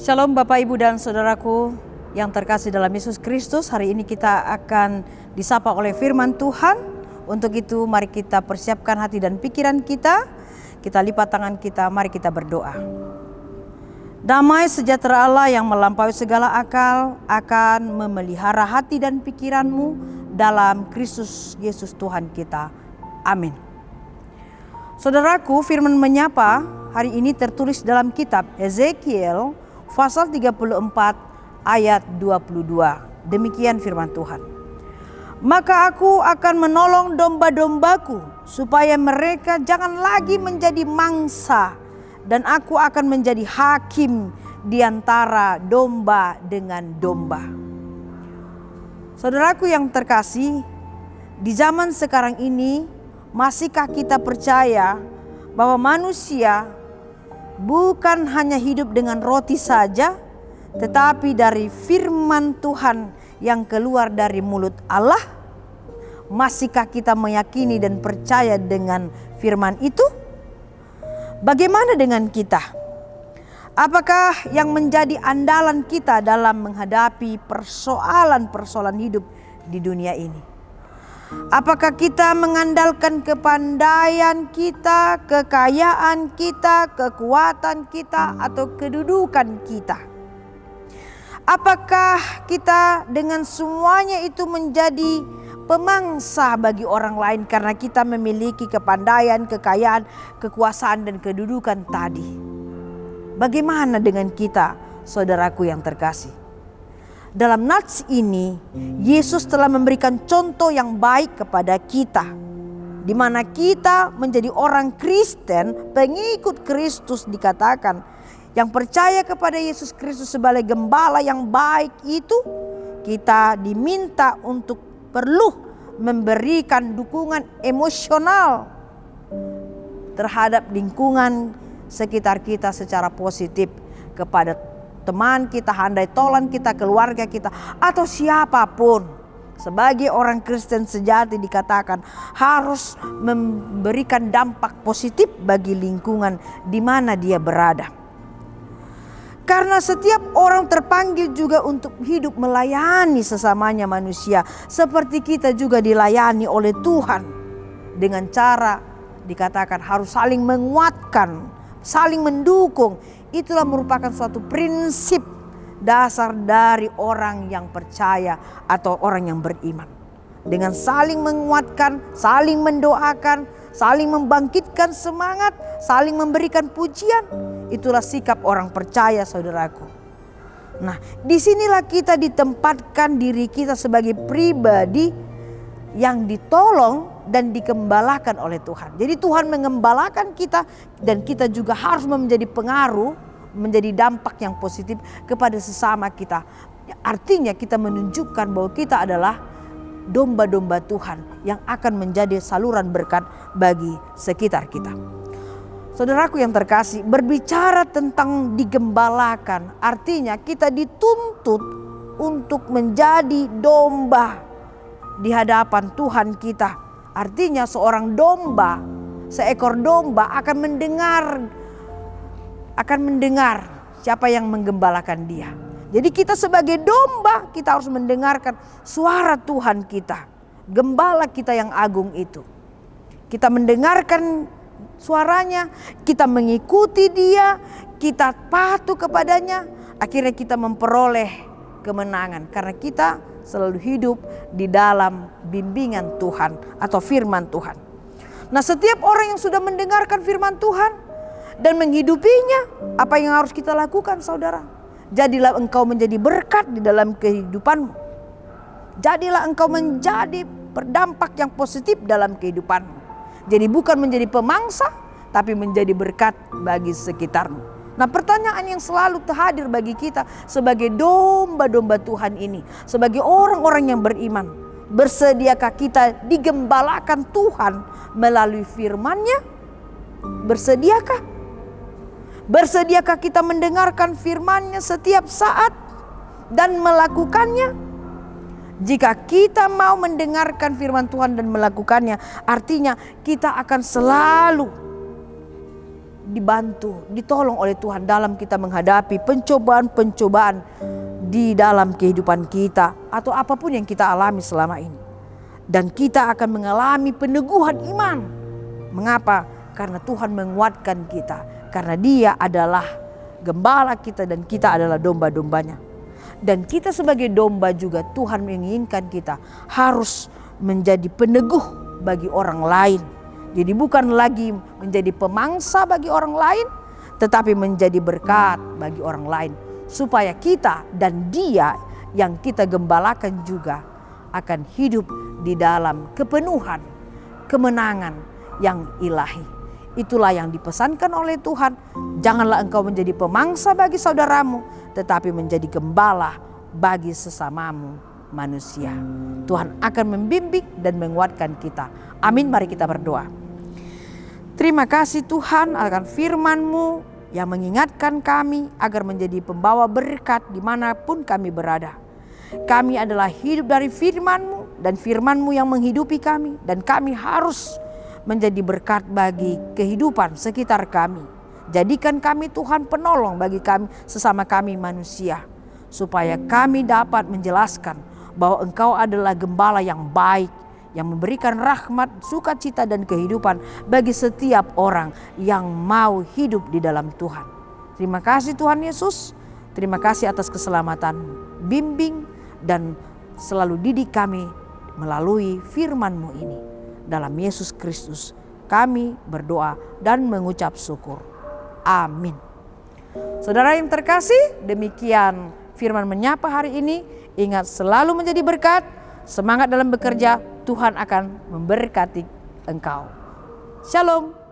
Shalom Bapak Ibu dan Saudaraku yang terkasih dalam Yesus Kristus. Hari ini kita akan disapa oleh firman Tuhan. Untuk itu mari kita persiapkan hati dan pikiran kita. Kita lipat tangan kita, mari kita berdoa. Damai sejahtera Allah yang melampaui segala akal akan memelihara hati dan pikiranmu dalam Kristus Yesus Tuhan kita. Amin. Saudaraku, firman menyapa hari ini tertulis dalam kitab Ezekiel pasal 34 ayat 22. Demikian firman Tuhan. Maka aku akan menolong domba-dombaku supaya mereka jangan lagi menjadi mangsa, dan aku akan menjadi hakim di antara domba dengan domba. Saudaraku yang terkasih, di zaman sekarang ini masihkah kita percaya bahwa manusia bukan hanya hidup dengan roti saja, tetapi dari firman Tuhan yang keluar dari mulut Allah? Masihkah kita meyakini dan percaya dengan firman itu? Bagaimana dengan kita? Apakah yang menjadi andalan kita dalam menghadapi persoalan-persoalan hidup di dunia ini? Apakah kita mengandalkan kepandaian kita, kekayaan kita, kekuatan kita, atau kedudukan kita? Apakah kita dengan semuanya itu menjadi pemangsa bagi orang lain karena kita memiliki kepandaian, kekayaan, kekuasaan, dan kedudukan tadi? Bagaimana dengan kita, saudaraku yang terkasih? Dalam nats ini, Yesus telah memberikan contoh yang baik kepada kita, di mana kita menjadi orang Kristen, pengikut Kristus dikatakan, yang percaya kepada Yesus Kristus sebagai gembala yang baik itu, kita diminta untuk perlu memberikan dukungan emosional terhadap lingkungan sekitar kita secara positif, kepada teman kita, handai tolan kita, keluarga kita, atau siapapun. Sebagai orang Kristen sejati dikatakan harus memberikan dampak positif bagi lingkungan di mana dia berada. Karena setiap orang terpanggil juga untuk hidup melayani sesamanya manusia, seperti kita juga dilayani oleh Tuhan, dengan cara dikatakan harus saling menguatkan, saling mendukung. Itulah merupakan suatu prinsip dasar dari orang yang percaya atau orang yang beriman. Dengan saling menguatkan, saling mendoakan, saling membangkitkan semangat, saling memberikan pujian. Itulah sikap orang percaya, saudaraku. Nah, disinilah kita ditempatkan diri kita sebagai pribadi yang ditolong dan dikembalakan oleh Tuhan. Jadi Tuhan mengembalakan kita, dan kita juga harus menjadi pengaruh, menjadi dampak yang positif kepada sesama kita. Artinya kita menunjukkan bahwa kita adalah domba-domba Tuhan yang akan menjadi saluran berkat bagi sekitar kita. Saudaraku yang terkasih, berbicara tentang digembalakan artinya kita dituntut untuk menjadi domba di hadapan Tuhan kita. Artinya seorang domba, seekor domba akan mendengar siapa yang menggembalakan dia. Jadi kita sebagai domba, kita harus mendengarkan suara Tuhan kita, gembala kita yang agung itu. Kita mendengarkan suaranya, kita mengikuti dia, kita patuh kepadanya, akhirnya kita memperoleh kemenangan karena kita selalu hidup di dalam bimbingan Tuhan atau firman Tuhan. Nah, setiap orang yang sudah mendengarkan firman Tuhan dan menghidupinya, apa yang harus kita lakukan, saudara? Jadilah engkau menjadi berkat di dalam kehidupanmu. Jadilah engkau menjadi berdampak yang positif dalam kehidupanmu. Jadi bukan menjadi pemangsa, tapi menjadi berkat bagi sekitarmu. Nah, pertanyaan yang selalu terhadir bagi kita sebagai domba-domba Tuhan ini, sebagai orang-orang yang beriman, bersediakah kita digembalakan Tuhan melalui firman-Nya? Bersediakah? Bersediakah kita mendengarkan firman-Nya setiap saat dan melakukannya? Jika kita mau mendengarkan firman Tuhan dan melakukannya, artinya kita akan selalu dibantu, ditolong oleh Tuhan dalam kita menghadapi pencobaan-pencobaan di dalam kehidupan kita atau apapun yang kita alami selama ini. Dan kita akan mengalami peneguhan iman. Mengapa? Karena Tuhan menguatkan kita. Karena Dia adalah gembala kita dan kita adalah domba-dombanya. Dan kita sebagai domba juga Tuhan menginginkan kita harus menjadi peneguh bagi orang lain. Jadi bukan lagi menjadi pemangsa bagi orang lain, tetapi menjadi berkat bagi orang lain. Supaya kita dan Dia yang kita gembalakan juga akan hidup di dalam kepenuhan, kemenangan yang ilahi. Itulah yang dipesankan oleh Tuhan. Janganlah engkau menjadi pemangsa bagi saudaramu, tetapi menjadi gembala bagi sesamamu manusia. Tuhan akan membimbing dan menguatkan kita. Amin, mari kita berdoa. Terima kasih Tuhan akan firman-Mu yang mengingatkan kami agar menjadi pembawa berkat dimanapun kami berada. Kami adalah hidup dari firman-Mu dan firman-Mu yang menghidupi kami. Dan kami harus menjadi berkat bagi kehidupan sekitar kami. Jadikan kami Tuhan penolong bagi kami sesama kami manusia. Supaya kami dapat menjelaskan bahwa Engkau adalah gembala yang baik, yang memberikan rahmat, sukacita dan kehidupan bagi setiap orang yang mau hidup di dalam Tuhan. Terima kasih Tuhan Yesus. Terima kasih atas keselamatan, bimbing dan selalu didik kami melalui firman-Mu ini. Dalam Yesus Kristus kami berdoa dan mengucap syukur. Amin. Saudara yang terkasih, demikian firman menyapa hari ini. Ingat selalu menjadi berkat, semangat dalam bekerja, Tuhan akan memberkati engkau. Shalom.